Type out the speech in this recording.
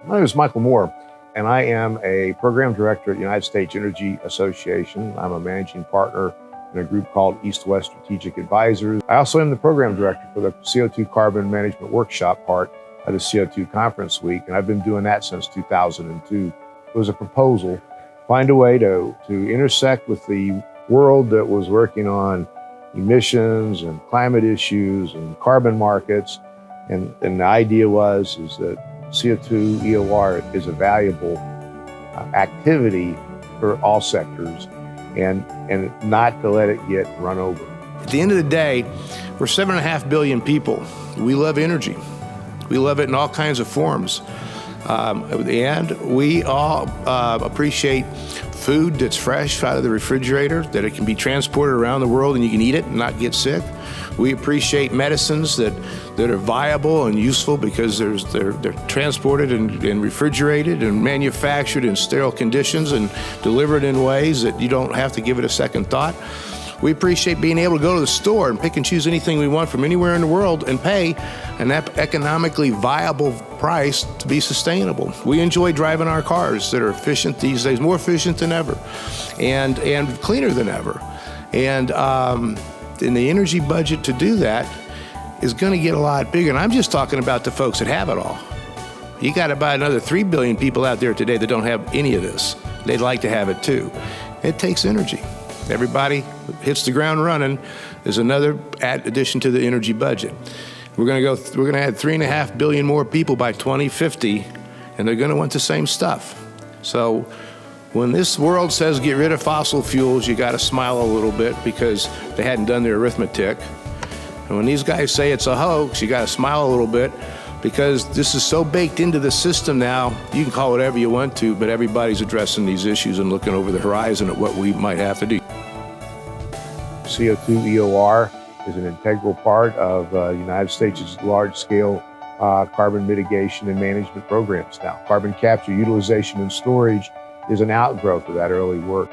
My name is Michael Moore, and I am a program director at the United States Energy Association. I'm a managing partner in a group called East-West Strategic Advisors. I also am the program director for the CO2 Carbon Management Workshop part of the CO2 Conference Week, and I've been doing that since 2002. It was a proposal, find a way to intersect with the world that was working on emissions and climate issues and carbon markets. And the idea is that CO2 EOR is a valuable activity for all sectors and not to let it get run over. At the end of the day, we're 7.5 billion people. We love energy. We love it in all kinds of forms. And we all appreciate food that's fresh out of the refrigerator, that it can be transported around the world and you can eat it and not get sick. We appreciate medicines that are viable and useful because they're transported and refrigerated and manufactured in sterile conditions and delivered in ways that you don't have to give it a second thought. We appreciate being able to go to the store and pick and choose anything we want from anywhere in the world and pay an economically viable price to be sustainable. We enjoy driving our cars that are efficient these days, more efficient than ever, and cleaner than ever. And the energy budget to do that is going to get a lot bigger. And I'm just talking about the folks that have it all. You got about another 3 billion people out there today that don't have any of this. They'd like to have it too. It takes energy. Everybody hits the ground running is another addition to the energy budget. We're going to add 3.5 billion more people by 2050, and they're going to want the same stuff. So when this world says get rid of fossil fuels, you got to smile a little bit because they hadn't done their arithmetic. And when these guys say it's a hoax, you got to smile a little bit because this is so baked into the system now. You can call it whatever you want to, but everybody's addressing these issues and looking over the horizon at what we might have to do. CO2 EOR is an integral part of the United States' large-scale carbon mitigation and management programs now. Carbon capture, utilization, and storage is an outgrowth of that early work.